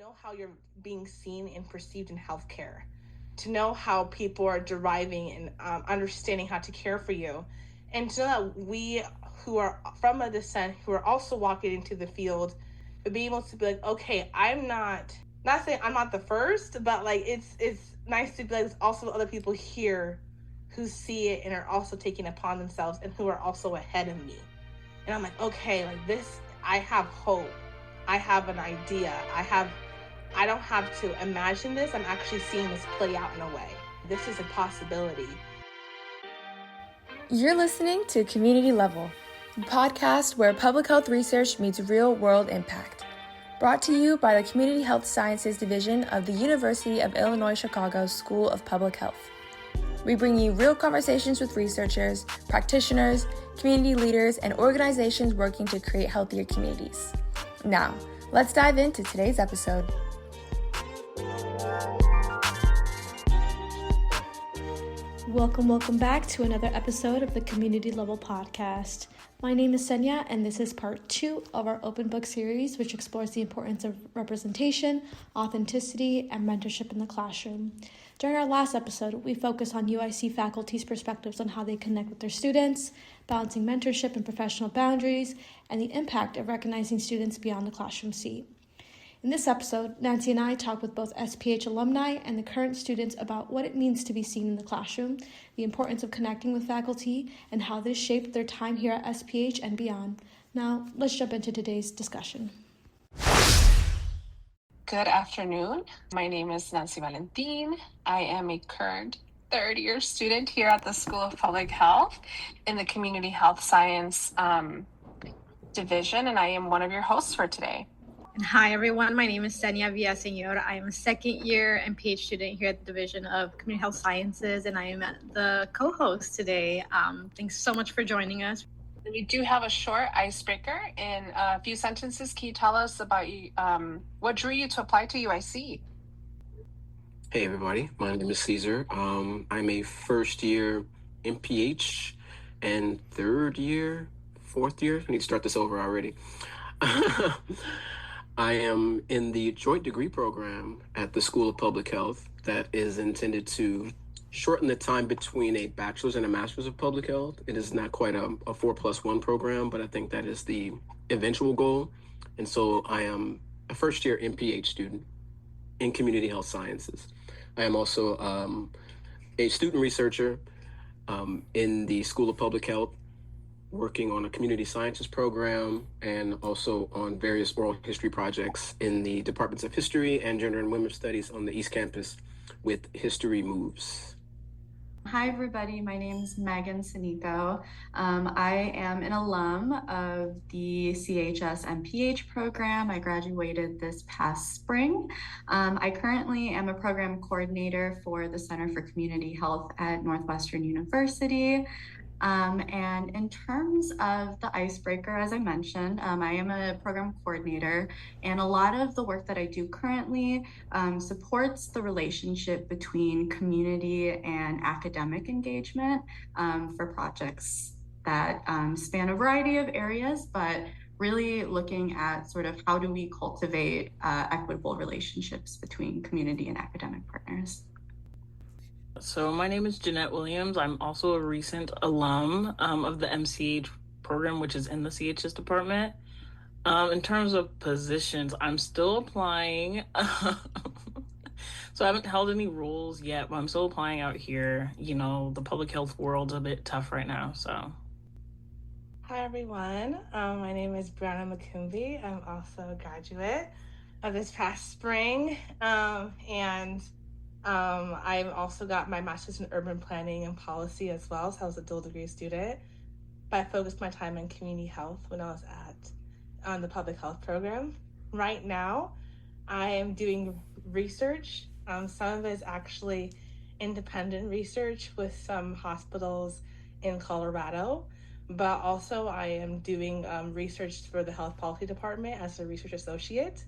know how you're being seen and perceived in healthcare, to know how people are deriving and understanding how to care for you, and to know that we who are from a descent who are also walking into the field, but being able to be like, okay, I'm not saying I'm not the first, but like it's nice to be like there's also other people here who see it and are also taking it upon themselves and who are also ahead of me. And I'm like, okay, like this, I have hope. I have an idea. I don't have to imagine this. I'm actually seeing this play out in a way. This is a possibility. You're listening to Community Level, a podcast where public health research meets real-world impact. Brought to you by the Community Health Sciences Division of the University of Illinois Chicago School of Public Health. We bring you real conversations with researchers, practitioners, community leaders, and organizations working to create healthier communities. Now, let's dive into today's episode. Welcome back to another episode of the Community Level Podcast. My name is Cenia, and this is part 2 of our open book series, which explores the importance of representation, authenticity, and mentorship in the classroom. During our last episode, we focused on UIC faculty's perspectives on how they connect with their students, balancing mentorship and professional boundaries, and the impact of recognizing students beyond the classroom seat. In this episode, Nancy and I talk with both SPH alumni and the current students about what it means to be seen in the classroom, the importance of connecting with faculty, and how this shaped their time here at SPH and beyond. Now, let's jump into today's discussion. Good afternoon. My name is Nancy Valentin. I am a current third-year student here at the School of Public Health in the Community Health Science Division, and I am one of your hosts for today. And hi, everyone. My name is Cenia Villaseñor. I am a second-year MPH student here at the Division of Community Health Sciences, and I am the co-host today. Thanks so much for joining us. We do have a short icebreaker. In a few sentences, can you tell us about what drew you to apply to UIC? Hey, everybody. My name is Caesar. I'm a first-year MPH and fourth year. I need to start this over already. I am in the joint degree program at the School of Public Health that is intended to shorten the time between a bachelor's and a master's of public health. It is not quite a 4+1 program, but I think that is the eventual goal. And so I am a first-year MPH student in community health sciences. I am also a student researcher in the School of Public Health, working on a community sciences program and also on various oral history projects in the Departments of History and Gender and Women's Studies on the East Campus with History Moves. Hi, everybody. My name is Megan Sinico. I am an alum of the CHS MPH program. I graduated this past spring. I currently am a program coordinator for the Center for Community Health at Northwestern University. And in terms of the icebreaker, as I mentioned, I am a program coordinator, and a lot of the work that I do currently supports the relationship between community and academic engagement for projects that span a variety of areas, but really looking at sort of how do we cultivate equitable relationships between community and academic partners. So my name is Johnette Williams. I'm also a recent alum of the MCH program, which is in the CHS department. In terms of positions, I'm still applying. So I haven't held any roles yet, but I'm still applying out here. You know, the public health world's a bit tough right now, so. Hi, everyone. My name is Brianna McCombie. I'm also a graduate of this past spring, I've also got my master's in urban planning and policy as well, so I was a dual degree student. But I focused my time in community health when I was on the public health program. Right now, I am doing research. Some of it is actually independent research with some hospitals in Colorado, but also I am doing research for the health policy department as a research associate.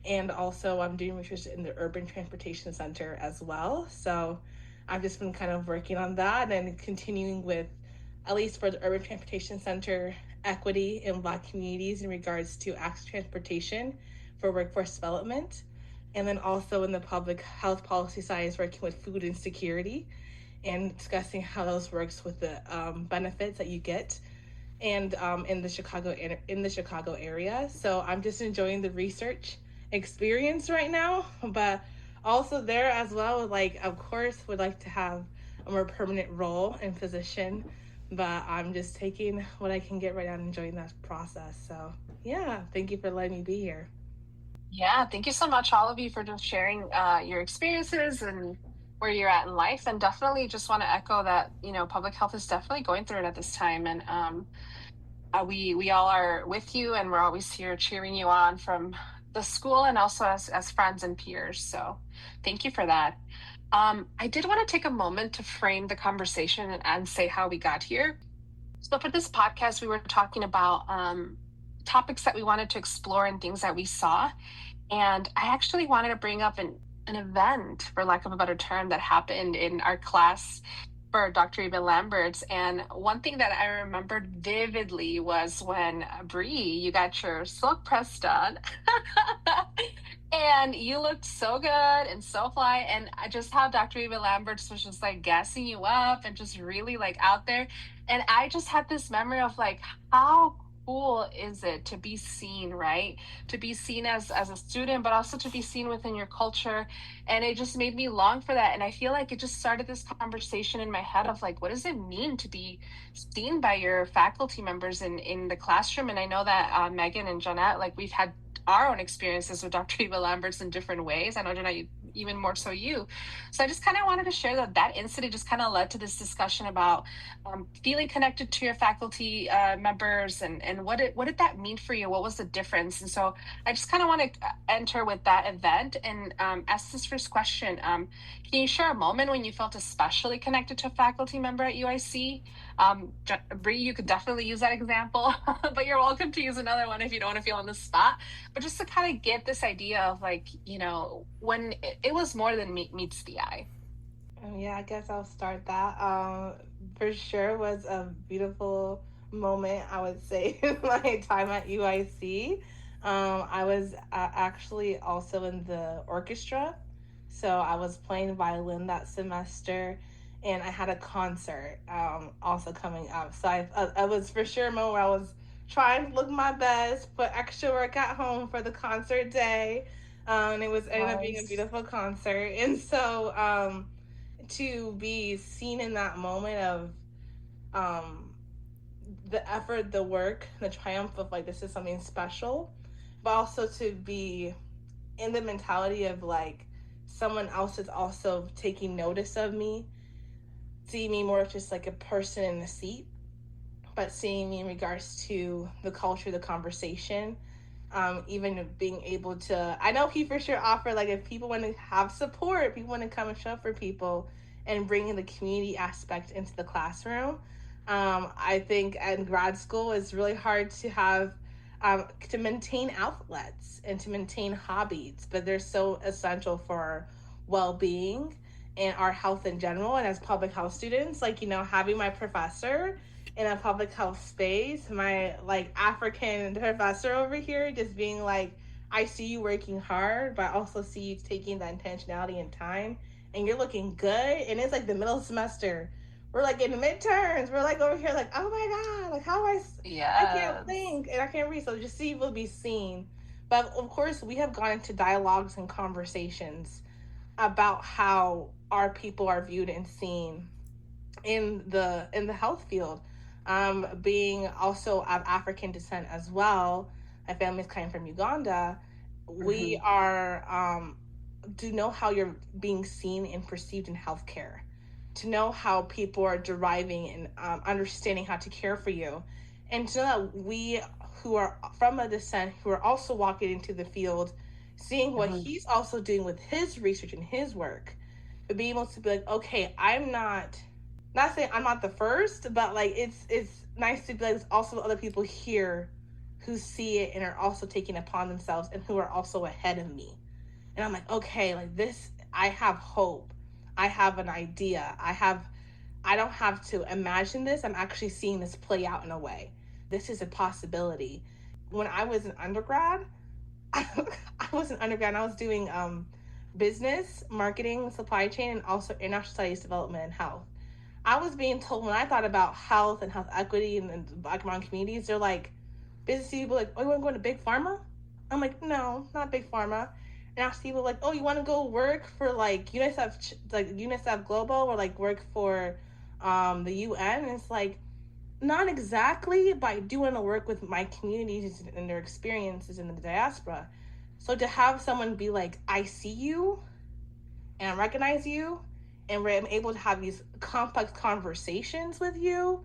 And also I'm doing research in the Urban Transportation Center as well. So I've just been kind of working on that and continuing with, at least for the Urban Transportation Center, equity in Black communities in regards to access to transportation for workforce development. and then also in the public health policy science, working with food insecurity and discussing how those works with the benefits that you get and in the Chicago area. So I'm just enjoying the research experience right now, but also there as well. Like, of course, would like to have a more permanent role and position, but I'm just taking what I can get right now and enjoying that process. So yeah, thank you for letting me be here. Yeah, thank you so much, all of you, for just sharing your experiences and where you're at in life. And definitely just want to echo that, public health is definitely going through it at this time. And we all are with you, and we're always here cheering you on from the school and also as friends and peers. So thank you for that. I did want to take a moment to frame the conversation and say how we got here. So for this podcast, we were talking about topics that we wanted to explore and things that we saw. And I actually wanted to bring up an event, for lack of a better term, that happened in our class for Dr. Eva Lambert's. And one thing that I remembered vividly was when, Bree, you got your silk press done. And you looked so good and so fly. And I just how Dr. Eva Lambert's was just like gassing you up and just really like out there. And I just had this memory of like, how cool is it to be seen, right? To be seen as a student, but also to be seen within your culture. And it just made me long for that. And I feel like it just started this conversation in my head of like, what does it mean to be seen by your faculty members in the classroom? And I know that Megan and Johnette, like we've had our own experiences with Dr. Eva Lambert's in different ways. I know, Johnette, even more so you. So I just kind of wanted to share that incident just kind of led to this discussion about feeling connected to your faculty members and what did that mean for you? What was the difference? And so I just kind of want to enter with that event and ask this first question. Can you share a moment when you felt especially connected to a faculty member at UIC? Bree, you could definitely use that example, but you're welcome to use another one if you don't want to feel on the spot. But just to kind of get this idea of like, when it was more than meets the eye. Yeah, I guess I'll start that. For sure was a beautiful moment, I would say, in my time at UIC. I was actually also in the orchestra. So I was playing violin that semester, and I had a concert also coming up. So I was for sure a moment where I was trying to look my best, put extra work at home for the concert day. And it ended up being a beautiful concert. And so to be seen in that moment of the effort, the work, the triumph of like, this is something special, but also to be in the mentality of like, someone else is also taking notice of me, seeing me more just like a person in the seat, but seeing me in regards to the culture, the conversation, even being able to, I know he for sure offered, like, if people want to have support, people want to come and show up for people and bringing the community aspect into the classroom. I think in grad school it's really hard to have, to maintain outlets and to maintain hobbies, but they're so essential for well-being and our health in general. And as public health students, like, having my professor in a public health space, my like African professor over here just being like, I see you working hard, but I also see you taking the intentionality and time, and you're looking good. And it's like the middle semester, we're like in the midterms, we're like over here like, oh my god, like how I can't think and I can't read. So just see will be seen. But of course we have gone into dialogues and conversations about how our people are viewed and seen in the health field. Being also of African descent as well, my family's coming from Uganda. We are to know how you're being seen and perceived in healthcare, to know how people are deriving and understanding how to care for you, and to know that we who are from a descent who are also walking into the field, seeing what he's also doing with his research and his work, but being able to be like, okay, I'm not saying I'm not the first, but like it's nice to be like, there's also other people here who see it and are also taking it upon themselves and who are also ahead of me. And I'm like, okay, like this, I have hope. I have an idea. I don't have to imagine this. I'm actually seeing this play out in a way. This is a possibility. When I was an undergrad, I was an undergrad and I was doing business, marketing, supply chain, and also international studies, development, and health. I was being told when I thought about health and health equity and Black and brown communities, they're like, business people like, oh, you want to go into big pharma? I'm like, no, not big pharma. And I see people like, oh, you want to go work for like UNICEF Global, or like work for the UN? And it's like, not exactly, but I do want to work with my communities and their experiences in the diaspora. So to have someone be like, I see you and I recognize you, and we're able to have these complex conversations with you,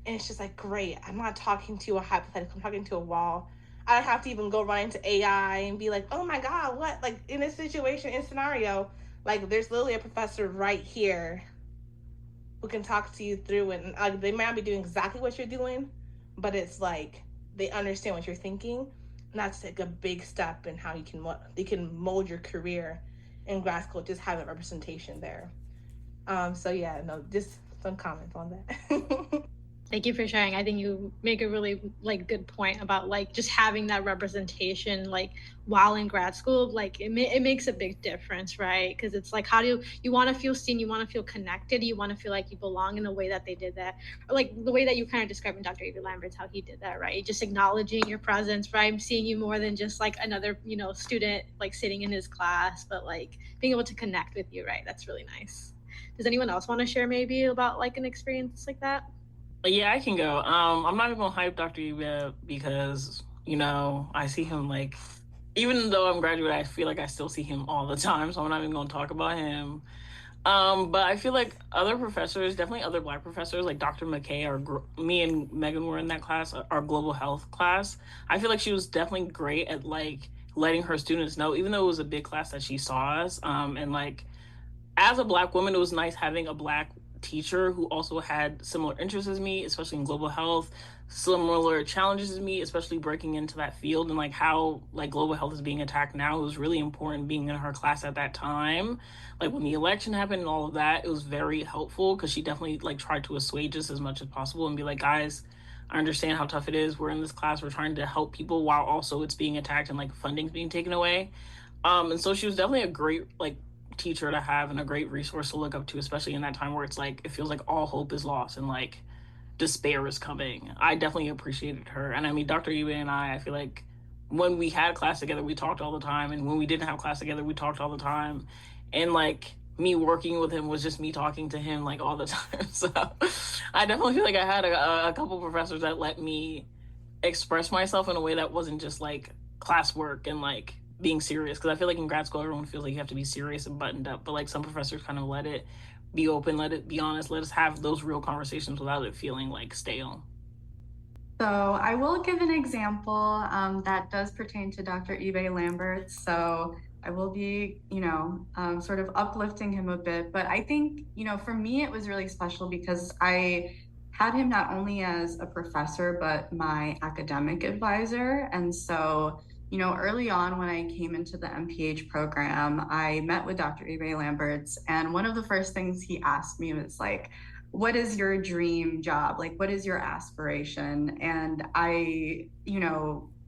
and it's just like, great. I'm not talking to a hypothetical, I'm talking to a wall. I don't have to even go run into AI and be like, oh my God, what? Like in this situation, in scenario, like there's literally a professor right here who can talk to you through it. And they might not be doing exactly what you're doing, but it's like they understand what you're thinking. And that's like a big step in how you can mold your career in grad school, just having representation there. So yeah, no, just some comments on that. Thank you for sharing. I think you make a really like good point about like just having that representation like while in grad school. Like it makes a big difference, right? Because it's like, how do you want to feel seen, you want to feel connected, you want to feel like you belong in the way that they did that, or like the way that you kind of described in Dr. Avery Lambert's how he did that, right? Just acknowledging your presence, right? I'm seeing you more than just like another student like sitting in his class, but like being able to connect with you, right? That's really nice. Does anyone else want to share maybe about like an experience like that? Yeah, I can go. I'm not even gonna hype Dr. Eva because, I see him like, even though I'm graduate, I feel like I still see him all the time, so I'm not even gonna talk about him. But I feel like other professors, definitely other Black professors, like Dr. McKay, me and Megan were in that class, our global health class. I feel like she was definitely great at like letting her students know, even though it was a big class that she saw us, and like as a Black woman, it was nice having a Black teacher who also had similar interests as me, especially in global health, similar challenges as me, especially breaking into that field, and like how like global health is being attacked now. It was really important being in her class at that time. Like when the election happened and all of that, it was very helpful because she definitely like tried to assuage us as much as possible and be like, guys, I understand how tough it is. We're in this class, we're trying to help people while also it's being attacked and like funding's being taken away. And so she was definitely a great like teacher to have and a great resource to look up to, especially in that time where it's like it feels like all hope is lost and like despair is coming. I definitely appreciated her. And I mean, Dr. Eva and I feel like when we had class together, we talked all the time, and when we didn't have class together, we talked all the time. And like me working with him was just me talking to him like all the time. So I definitely feel like I had a couple professors that let me express myself in a way that wasn't just like classwork and like being serious, because I feel like in grad school everyone feels like you have to be serious and buttoned up, but like some professors kind of let it be open, let it be honest, let us have those real conversations without it feeling like stale. So I will give an example that does pertain to Dr. Ebe Lambert. So I will be, sort of uplifting him a bit. But I think, for me, it was really special because I had him not only as a professor, but my academic advisor. And so, early on when I came into the MPH program, I met with Dr. Ebe Lamberts. And one of the first things he asked me was like, what is your dream job? Like, what is your aspiration? And I,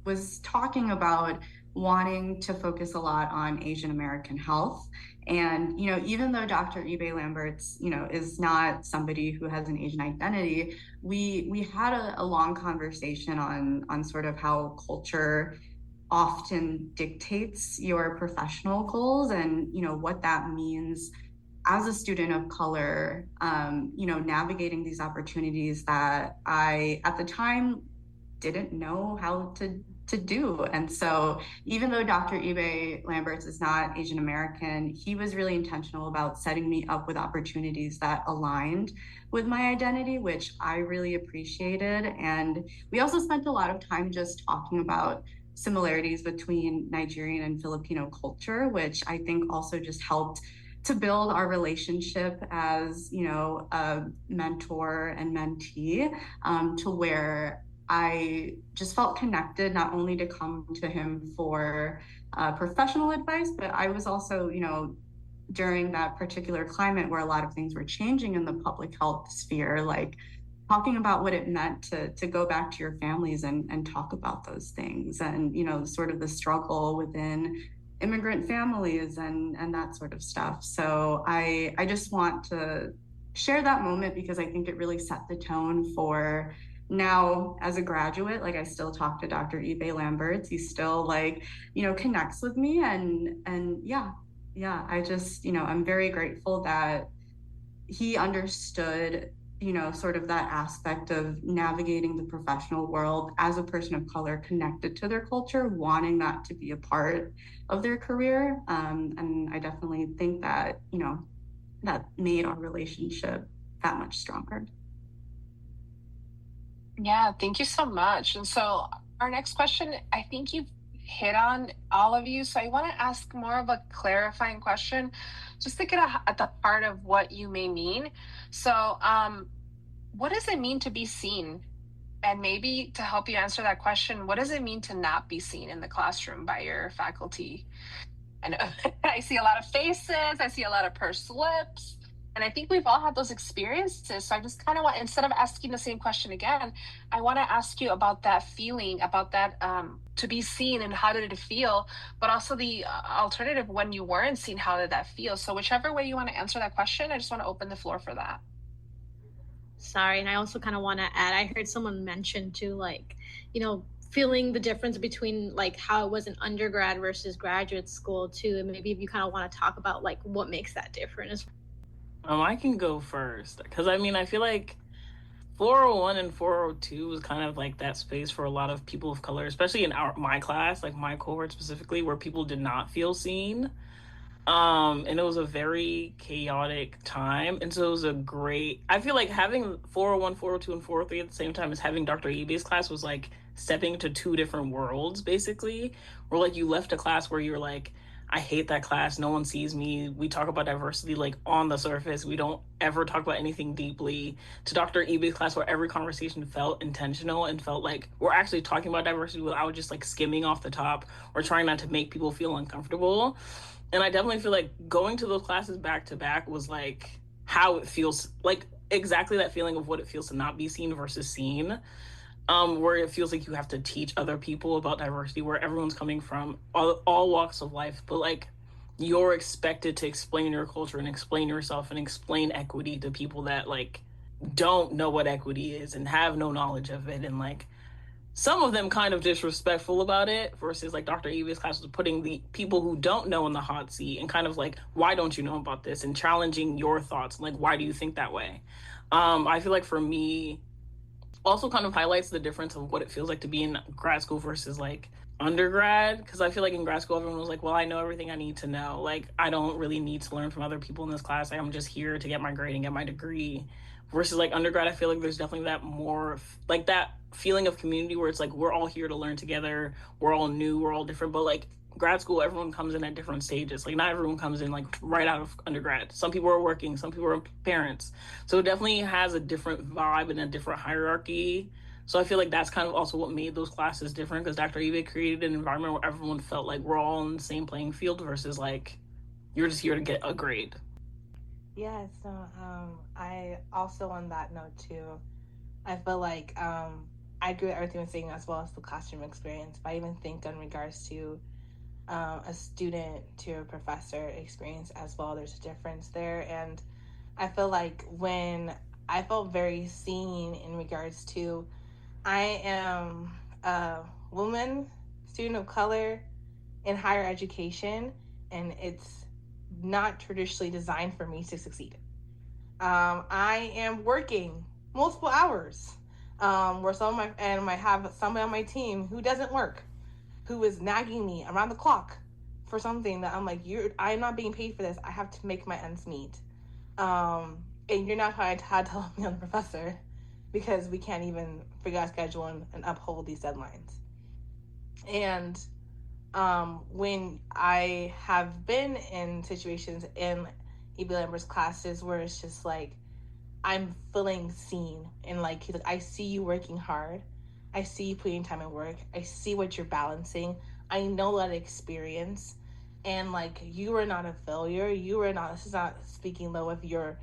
was talking about wanting to focus a lot on Asian American health. And, even though Dr. Ebe Lamberts, is not somebody who has an Asian identity, we had a long conversation on sort of how culture often dictates your professional goals and, what that means as a student of color, navigating these opportunities that I, at the time, didn't know how to do. And so even though Dr. Ebe Lamberts is not Asian American, he was really intentional about setting me up with opportunities that aligned with my identity, which I really appreciated. And we also spent a lot of time just talking about similarities between Nigerian and Filipino culture, which I think also just helped to build our relationship as, a mentor and mentee, to where I just felt connected, not only to come to him for professional advice, but I was also, during that particular climate where a lot of things were changing in the public health sphere, like talking about what it meant to go back to your families and talk about those things, and, you know, sort of the struggle within immigrant families and that sort of stuff. So I just want to share that moment because I think it really set the tone for now as a graduate. Like, I still talk to Dr. Ibe Lamberts. He still, like, you know, connects with me, and yeah, I just, you know, I'm very grateful that he understood, you know, sort of that aspect of navigating the professional world as a person of color connected to their culture, wanting that to be a part of their career. And I definitely think that, you know, that made our relationship that much stronger. Yeah, thank you so much. And so our next question, I think you've hit on all of you. So I want to ask more of a clarifying question, just to get at the heart of what you may mean. So what does it mean to be seen? And maybe to help you answer that question, what does it mean to not be seen in the classroom by your faculty? And I see a lot of faces, I see a lot of pursed lips, and I think we've all had those experiences. So I just kind of want, instead of asking the same question again, I want to ask you about that feeling, about that to be seen, and how did it feel, but also the alternative, when you weren't seen, how did that feel? So whichever way you want to answer that question, I just want to open the floor for that. Sorry, and I also kind of want to add, I heard someone mention too, like, you know, feeling the difference between like how it was in undergrad versus graduate school too, and maybe if you kind of want to talk about like what makes that different. I can go first, because I mean, I feel like 401 and 402 was kind of like that space for a lot of people of color, especially in my class, like my cohort specifically, where people did not feel seen. And it was a very chaotic time. And so it was I feel like having 401, 402, and 403 at the same time as having Dr. Ibe's class was like stepping to two different worlds, basically. Where like you left a class where you're like, I hate that class. No one sees me. We talk about diversity like on the surface. We don't ever talk about anything deeply. To Dr. Ibe's class, where every conversation felt intentional and felt like we're actually talking about diversity without just like skimming off the top or trying not to make people feel uncomfortable. And I definitely feel like going to those classes back to back was like how it feels, like exactly that feeling of what it feels to not be seen versus seen. Where it feels like you have to teach other people about diversity, where everyone's coming from all walks of life, but like you're expected to explain your culture and explain yourself and explain equity to people that like don't know what equity is and have no knowledge of it, and like some of them kind of disrespectful about it, versus like Dr. Eva's class was putting the people who don't know in the hot seat and kind of like, why don't you know about this, and challenging your thoughts, like why do you think that way. I feel like for me also kind of highlights the difference of what it feels like to be in grad school versus like undergrad, because I feel like in grad school everyone was like, well, I know everything I need to know, like I don't really need to learn from other people in this class, like, I'm just here to get my grade and get my degree. Versus like undergrad, I feel like there's definitely that more like that feeling of community where it's like we're all here to learn together, we're all new, we're all different. But like grad school, everyone comes in at different stages. Like not everyone comes in like right out of undergrad. Some people are working, some people are parents. So it definitely has a different vibe and a different hierarchy. So I feel like that's kind of also what made those classes different, because Dr. Ebe created an environment where everyone felt like we're all on the same playing field versus like you're just here to get a grade. Yeah, so I also, on that note too, I feel like I agree with everything you're saying, as well as the classroom experience. But I even think in regards to a student to a professor experience as well, there's a difference there. And I feel like when I felt very seen in regards to, I am a woman, student of color in higher education, and it's not traditionally designed for me to succeed. I am working multiple hours, where I have somebody on my team who doesn't work, who is nagging me around the clock for something that I'm like, I'm not being paid for this. I have to make my ends meet. And you're not trying to tell me I'm the professor, because we can't even figure out schedule and uphold these deadlines. And when I have been in situations in E.B. Lambert's classes where it's just like, I'm feeling seen, and like, he's like, I see you working hard. I see you putting time in work. I see what you're balancing. I know that experience. And like, you are not a failure. This is not speaking low of your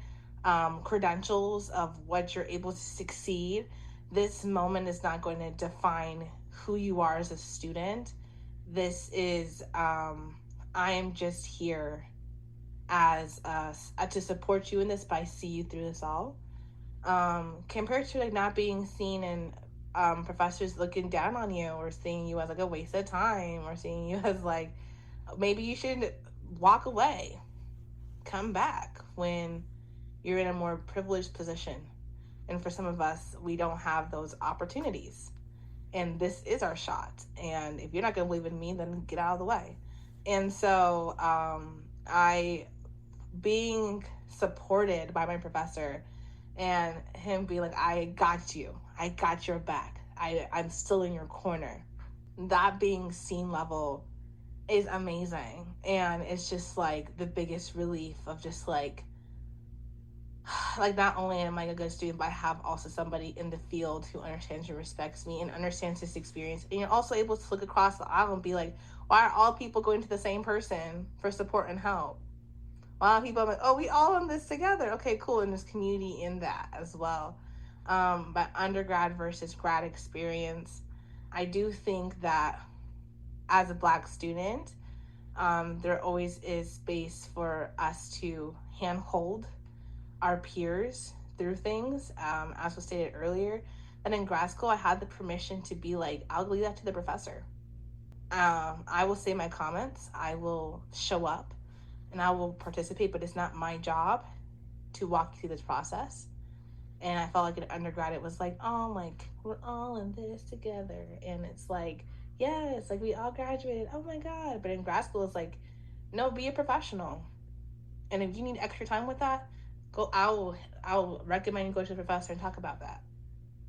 credentials of what you're able to succeed, this moment is not going to define who you are as a student. This is, I am just here as to support you in this, but I see you through this all. Compared to like not being seen and professors looking down on you or seeing you as like a waste of time or seeing you as like maybe you should walk away, come back when you're in a more privileged position. And for some of us, we don't have those opportunities. And this is our shot. And if you're not going to believe in me, then get out of the way. And so I, being supported by my professor and him being like, I got you. I got your back. I'm still in your corner. That being seen level is amazing. And it's just like the biggest relief of just like not only am I a good student, but I have also somebody in the field who understands and respects me and understands this experience. And you're also able to look across the aisle and be like, why are all people going to the same person for support and help? Why are people like, oh, we all in this together? Okay, cool. And there's community in that as well. But undergrad versus grad experience, I do think that as a Black student, there always is space for us to handhold our peers through things, as was stated earlier. And in grad school, I had the permission to be like, I'll leave that to the professor. I will say my comments, I will show up, and I will participate, but it's not my job to walk you through this process. And I felt like in undergrad, it was like, oh, like, we're all in this together. And it's like, yes, like we all graduated. Oh my God. But in grad school, it's like, no, be a professional. And if you need extra time with that, I'll recommend you go to the professor and talk about that.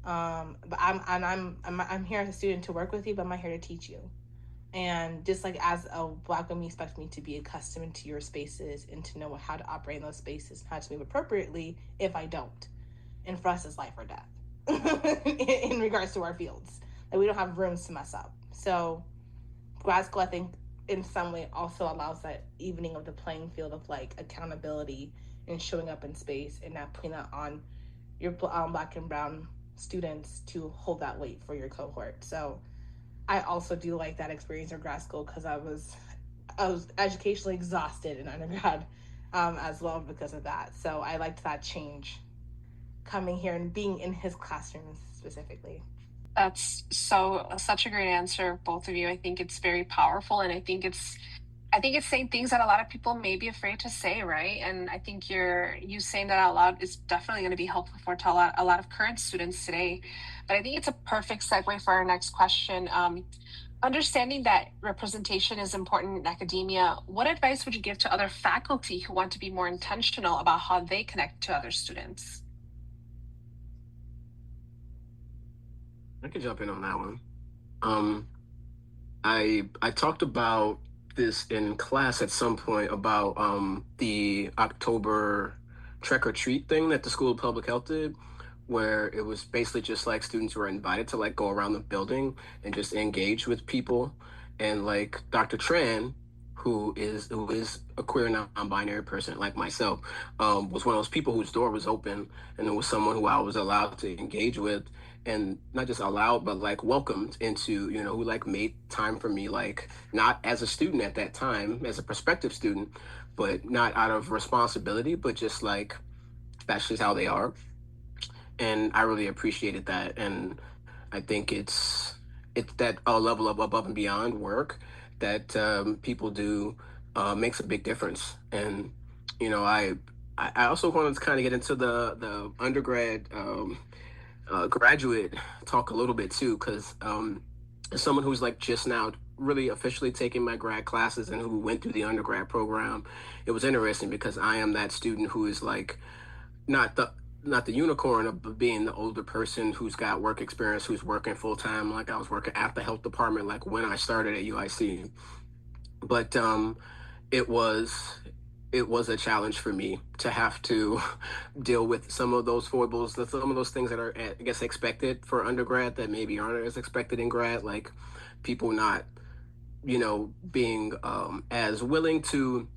But I'm here as a student to work with you, but I'm not here to teach you. And just like as a Black woman, you expect me to be accustomed to your spaces and to know how to operate in those spaces, how to move appropriately if I don't. And for us, it's life or death in regards to our fields. Like we don't have rooms to mess up. So grad school, I think, in some way also allows that evening of the playing field of like accountability and showing up in space and not putting that on your Black and brown students to hold that weight for your cohort. So I also do like that experience in grad school because I was educationally exhausted in undergrad as well because of that. So I liked that change coming here and being in his classroom specifically. That's such a great answer, both of you. I think it's very powerful, and I think it's saying things that a lot of people may be afraid to say, right? And I think you saying that out loud is definitely going to be helpful to a lot of current students today. But I think it's a perfect segue for our next question. Understanding that representation is important in academia, what advice would you give to other faculty who want to be more intentional about how they connect to other students? I could jump in on that one. I talked about this in class at some point about the October trek or treat thing that the School of Public Health did, where it was basically just like students were invited to like go around the building and just engage with people. And like Dr. Tran, who is a queer non-binary person like myself, was one of those people whose door was open, and it was someone who I was allowed to engage with, and not just allowed, but like welcomed into, who like made time for me, like not as a student at that time, as a prospective student, but not out of responsibility, but just like that's just how they are. And I really appreciated that. And I think it's that level of above and beyond work that people do makes a big difference. And I also wanted to kind of get into the undergrad graduate talk a little bit too, because as someone who's like just now really officially taking my grad classes and who went through the undergrad program, it was interesting because I am that student who is like not the unicorn of being the older person who's got work experience, who's working full time. Like I was working at the health department, like when I started at UIC. But it was a challenge for me to have to deal with some of those foibles, some of those things that are, I guess, expected for undergrad that maybe aren't as expected in grad, like people not, being as willing to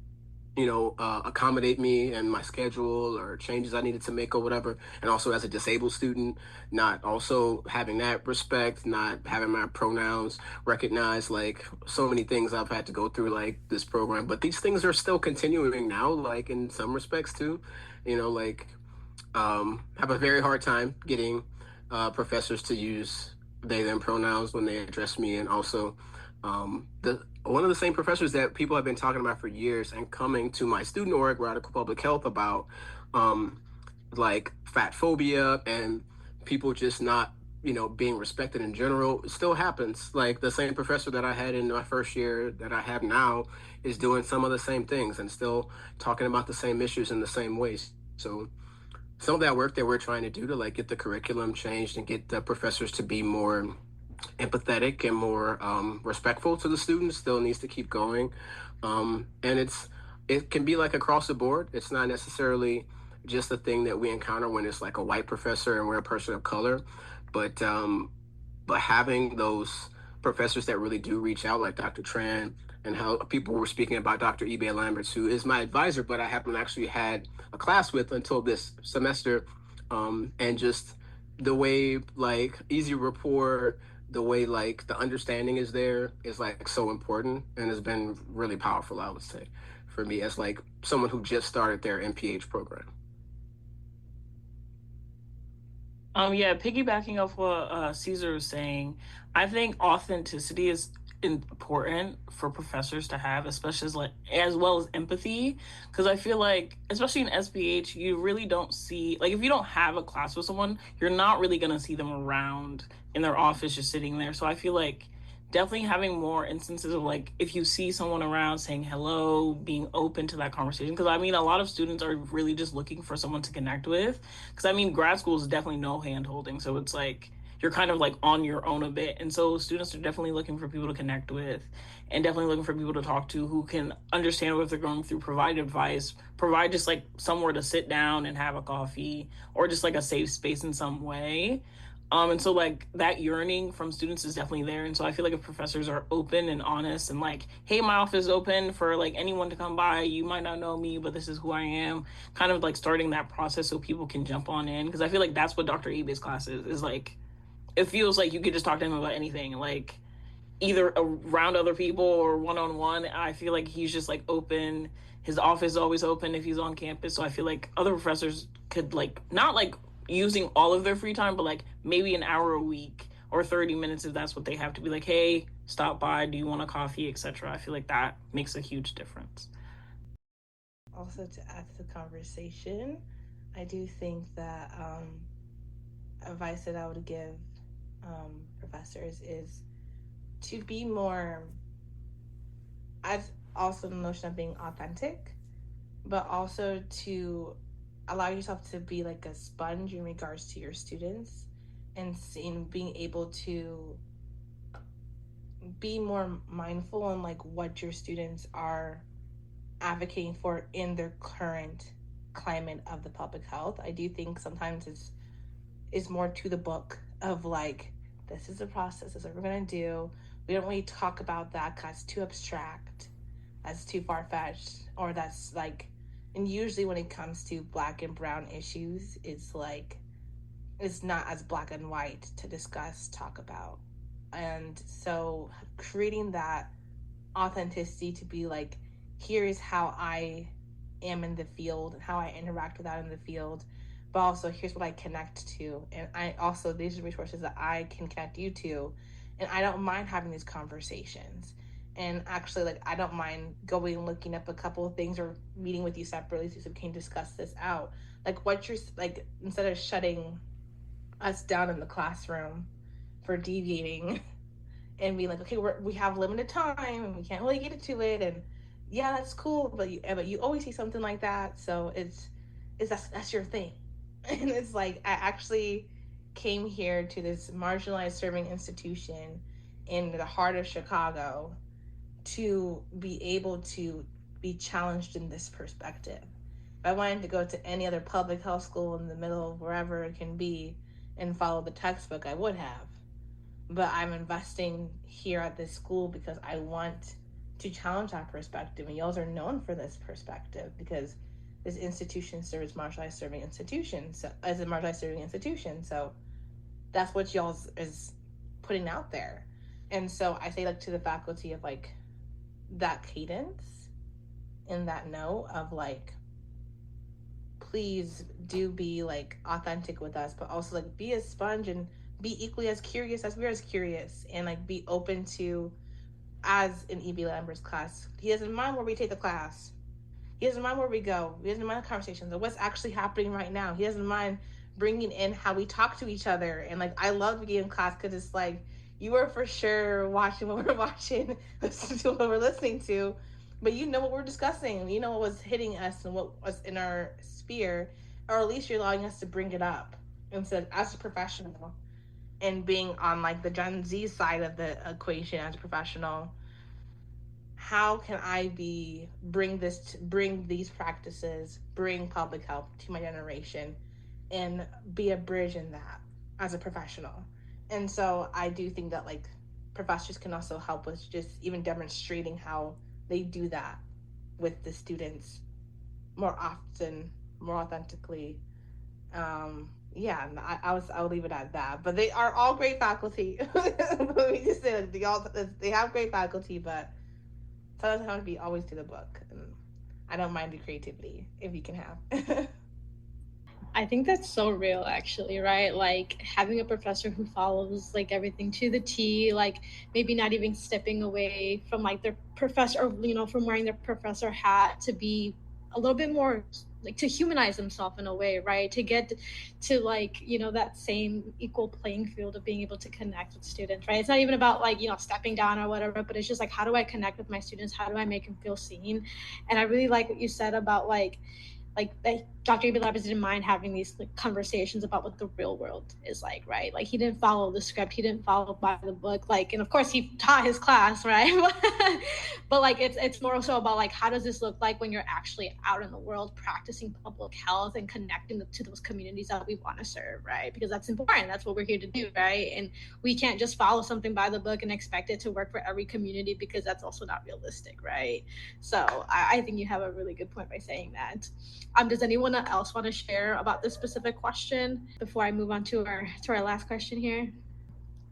accommodate me and my schedule or changes I needed to make or whatever. And also as a disabled student, not also having that respect, not having my pronouns recognized, like so many things I've had to go through like this program. But these things are still continuing now, like in some respects too, like have a very hard time getting professors to use they them pronouns when they address me, and also the one of the same professors that people have been talking about for years and coming to my student org, Radical Public Health, about like fat phobia and people just not being respected in general. It still happens. Like the same professor that I had in my first year that I have now is doing some of the same things and still talking about the same issues in the same ways. So some of that work that we're trying to do to like get the curriculum changed and get the professors to be more empathetic and more respectful to the students still needs to keep going. And it can be like across the board. It's not necessarily just a thing that we encounter when it's like a white professor and we're a person of color, but having those professors that really do reach out, like Dr. Tran, and how people were speaking about Dr. Ebe Lamberts, who is my advisor, but I haven't actually had a class with until this semester. And just the way like easy rapport, the way like the understanding is there is like so important and has been really powerful, I would say, for me as like someone who just started their MPH program. Yeah, piggybacking off what Caesar was saying, I think authenticity is important for professors to have, especially as well as empathy, because I feel like, especially in SPH, you really don't see, like, if you don't have a class with someone, you're not really going to see them around in their office just sitting there. So I feel like definitely having more instances of like, if you see someone around, saying hello, being open to that conversation, because I mean a lot of students are really just looking for someone to connect with, because I mean grad school is definitely no hand holding, so it's like you're kind of like on your own a bit, and so students are definitely looking for people to connect with and definitely looking for people to talk to who can understand what they're going through, provide advice, provide just like somewhere to sit down and have a coffee, or just like a safe space in some way. And so like that yearning from students is definitely there. And so I feel like if professors are open and honest and like, hey, my office is open for like anyone to come by, you might not know me, but this is who I am, kind of like starting that process so people can jump on in. Because I feel like that's what Dr. Abe's class is like, it feels like you could just talk to him about anything, like either around other people or one-on-one. I feel like he's just like open. His office is always open if he's on campus. So I feel like other professors could like, not like using all of their free time, but like maybe an hour a week or 30 minutes if that's what they have, to be like, hey, stop by, do you want a coffee, etc. I feel like that makes a huge difference. Also, to add to the conversation, I do think that advice that I would give professors is to be more, as also the notion of being authentic, but also to allow yourself to be like a sponge in regards to your students, and being able to be more mindful on like what your students are advocating for in their current climate of the public health. I do think sometimes it's more to the book of like, this is the process, this is what we're gonna do. We don't really talk about that because it's too abstract, that's too far-fetched, or that's like, and usually when it comes to Black and brown issues, it's like, it's not as black and white to discuss, talk about. And so creating that authenticity to be like, here is how I am in the field and how I interact with that in the field, but also here's what I connect to, and I also, these are resources that I can connect you to, and I don't mind having these conversations. And actually, like, I don't mind going and looking up a couple of things or meeting with you separately so we can discuss this out. Like, what you're like, instead of shutting us down in the classroom for deviating and be like, okay, we have limited time and we can't really get into it, and yeah, that's cool, but you always see something like that, so it's that's your thing. And it's like, I actually came here to this marginalized serving institution in the heart of Chicago to be able to be challenged in this perspective. If I wanted to go to any other public health school in the middle of wherever it can be and follow the textbook, I would have. But I'm investing here at this school because I want to challenge that perspective. And y'all are known for this perspective because this institution serves marginalized serving institutions, so, as a marginalized serving institution. So that's what y'all is putting out there. And so I say, like, to the faculty of, like, that cadence and that note of, like, please do be, like, authentic with us, but also, like, be a sponge and be equally as curious as we're as curious, and, like, be open to, as in E.B. Lambert's class, he doesn't mind where we take the class. He doesn't mind where we go. He doesn't mind the conversations of what's actually happening right now. He doesn't mind bringing in how we talk to each other. And, like, I love being in class because it's like, you are for sure watching what we're watching, listening to what we're listening to, but you know what we're discussing. You know what was hitting us and what was in our sphere, or at least you're allowing us to bring it up. And so, as a professional, and being on, like, the Gen Z side of the equation as a professional, how can I bring these practices, bring public health to my generation, and be a bridge in that as a professional? And so I do think that, like, professors can also help with just even demonstrating how they do that with the students more often, more authentically. Yeah, I'll leave it at that. But they are all great faculty. Let me just say, like, they have great faculty, but sometimes I want to be always to the book. And I don't mind the creativity if you can have. I think that's so real, actually, right? Like, having a professor who follows, like, everything to the T, like, maybe not even stepping away from, like, their professor, or, you know, from wearing their professor hat, to be a little bit more, like, to humanize himself in a way, right? To get to, like, you know, that same equal playing field of being able to connect with students, right? It's not even about, like, you know, stepping down or whatever, but it's just like, how do I connect with my students? How do I make them feel seen? And I really like what you said about, like Dr. E.B. Labs didn't mind having these, like, conversations about what the real world is like, right? Like, he didn't follow the script, he didn't follow by the book, like, and of course he taught his class, right? But like, it's more so about, like, how does this look like when you're actually out in the world practicing public health and connecting to those communities that we want to serve, right? Because that's important, that's what we're here to do, right? And we can't just follow something by the book and expect it to work for every community, because that's also not realistic, right? So I think you have a really good point by saying that. Does anyone else want to share about this specific question before I move on to our last question here?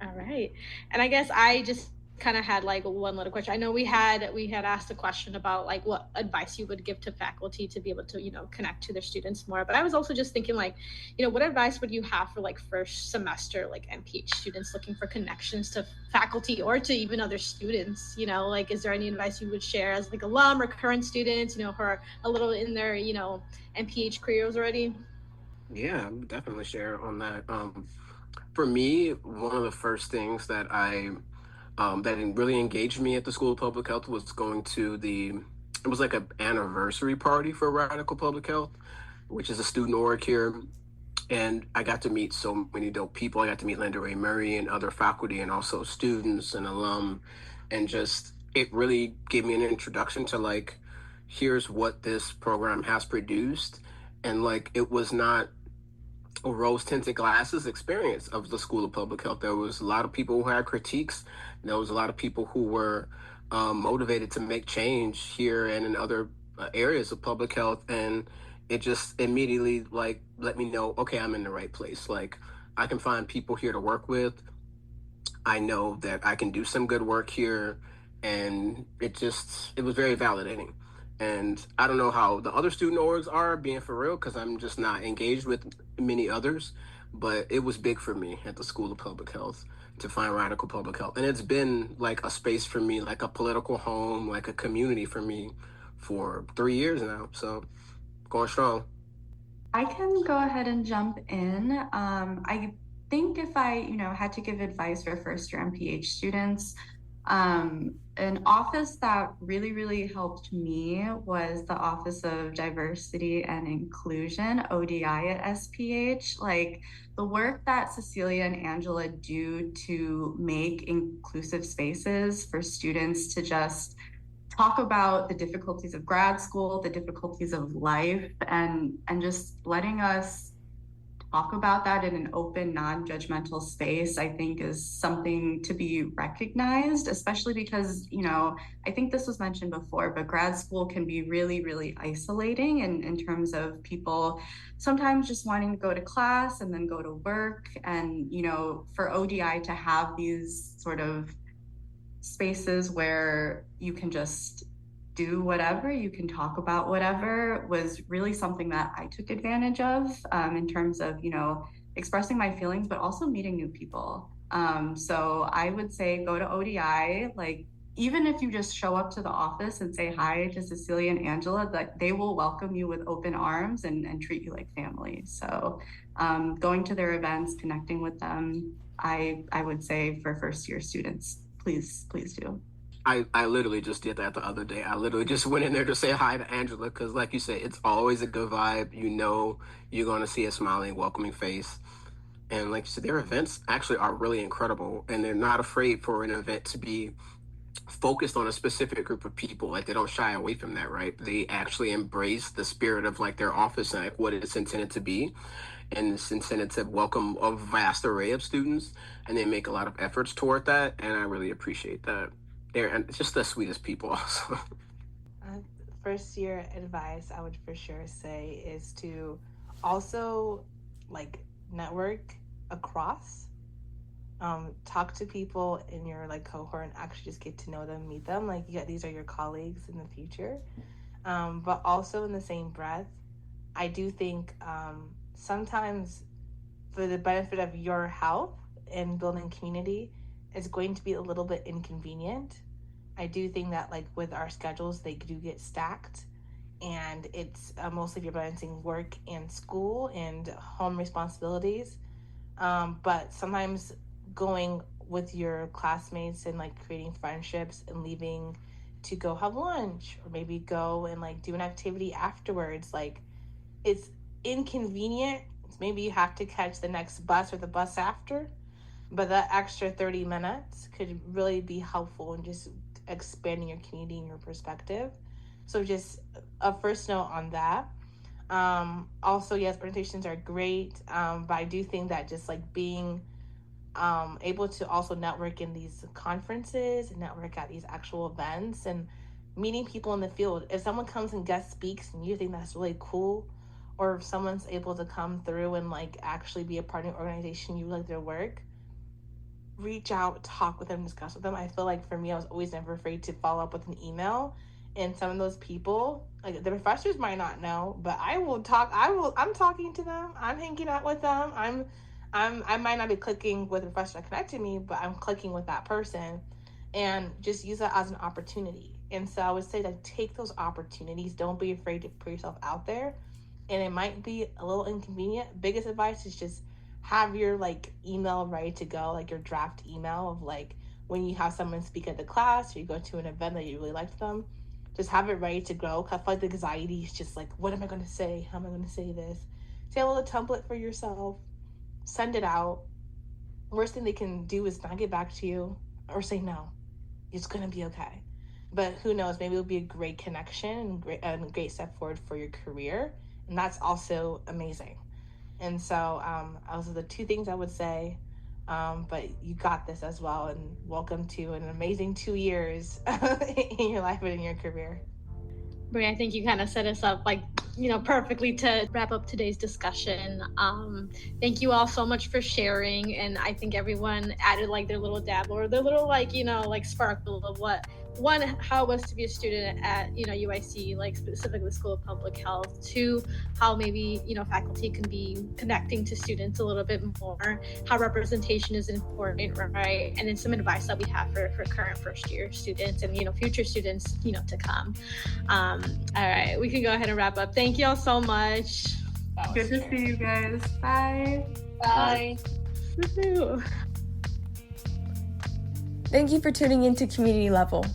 All right. And I guess I just kind of had, like, one little question. I know we had asked a question about, like, what advice you would give to faculty to be able to, you know, connect to their students more. But I was also just thinking, like, you know, what advice would you have for, like, first semester, like, MPH students looking for connections to faculty or to even other students? You know, like, is there any advice you would share as, like, alum or current students, you know, who are a little in their, you know, MPH careers already? Yeah, I would definitely share on that. For me, one of the first things that that really engaged me at the School of Public Health was going to it was like an anniversary party for Radical Public Health, which is a student org here. And I got to meet so many dope people. I got to meet Linda Ray Murray and other faculty and also students and alum. And just, it really gave me an introduction to, like, here's what this program has produced. And, like, it was not a rose-tinted glasses experience of the School of Public Health. There was a lot of people who had critiques. There was a lot of people who were motivated to make change here and in other areas of public health. And it just immediately, like, let me know, okay, I'm in the right place. Like, I can find people here to work with. I know that I can do some good work here. And it was very validating. And I don't know how the other student orgs are, being for real, because I'm just not engaged with many others. But it was big for me at the School of Public Health to find Radical Public Health. And it's been like a space for me, like a political home, like a community for me for 3 years now. So going strong. I can go ahead and jump in. I think if I, you know, had to give advice for first year MPH students, an office that really, really helped me was the Office of Diversity and Inclusion, ODI at SPH. Like, the work that Cecilia and Angela do to make inclusive spaces for students to just talk about the difficulties of grad school, the difficulties of life, and just letting us talk about that in an open, non-judgmental space, I think is something to be recognized, especially because, I think this was mentioned before, but grad school can be really, really isolating in terms of people sometimes just wanting to go to class and then go to work. And, for ODI to have these sort of spaces where you can just do whatever, you can talk about whatever, was really something that I took advantage of in terms of, expressing my feelings, but also meeting new people. So I would say go to ODI, like, even if you just show up to the office and say hi to Cecilia and Angela, that they will welcome you with open arms and treat you like family. So going to their events, connecting with them, I would say for first year students, please do. I literally just did that the other day. I literally just went in there to say hi to Angela because, like you said, it's always a good vibe. You're going to see a smiling, welcoming face. And like you said, their events actually are really incredible, and they're not afraid for an event to be focused on a specific group of people. Like, they don't shy away from that, right? They actually embrace the spirit of like their office and like what it's intended to be. And it's intended to welcome a vast array of students, and they make a lot of efforts toward that. And I really appreciate that. They're just the sweetest people also. First year advice I would for sure say is to also like network across, talk to people in your like cohort and actually just get to know them, meet them. Like, these are your colleagues in the future. But also in the same breath, I do think sometimes for the benefit of your health and building community, it's going to be a little bit inconvenient. I do think that like with our schedules, they do get stacked, and it's mostly if you're balancing work and school and home responsibilities. But sometimes going with your classmates and like creating friendships and leaving to go have lunch or maybe go and like do an activity afterwards, like, it's inconvenient. Maybe you have to catch the next bus or the bus after, but that extra 30 minutes could really be helpful in just expanding your community and your perspective. So just a first note on that. Also, yes, presentations are great, but I do think that just like being able to also network in these conferences and network at these actual events and meeting people in the field. If someone comes and guest speaks and you think that's really cool, or if someone's able to come through and like actually be a part of an organization, you like their work, reach out, talk with them, discuss with them. I feel like for me, I was always never afraid to follow up with an email. And some of those people, like the professors might not know, but I'm talking to them. I'm hanging out with them. I might not be clicking with the professor that connected me, but I'm clicking with that person, and just use that as an opportunity. And so I would say that take those opportunities. Don't be afraid to put yourself out there. And it might be a little inconvenient. Biggest advice is just have your like email ready to go, like your draft email of like when you have someone speak at the class or you go to an event that you really liked them, just have it ready to go. I feel like the anxiety is just like, what am I going to say? How am I going to say this? Say a little template for yourself, send it out. Worst thing they can do is not get back to you or say no. It's going to be okay. But who knows, maybe it'll be a great connection and a great step forward for your career. And that's also amazing. And so those are the two things I would say. But you got this as well. And welcome to an amazing 2 years in your life and in your career. Bri, I think you kind of set us up perfectly to wrap up today's discussion. Thank you all so much for sharing. And I think everyone added like their little dabble or their little sparkle of how it was to be a student at UIC, like specifically the School of Public Health. 2, how maybe faculty can be connecting to students a little bit more, how representation is important, right? And then some advice that we have for current first year students and future students to come. All right, we can go ahead and wrap up. Thank you all so much. Good to see you guys. Bye. Bye. Woo-hoo. Thank you for tuning into Community Level.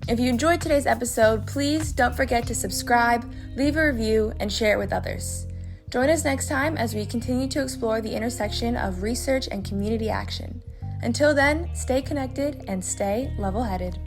If you enjoyed today's episode, please don't forget to subscribe, leave a review, and share it with others. Join us next time as we continue to explore the intersection of research and community action. Until then, stay connected and stay level-headed.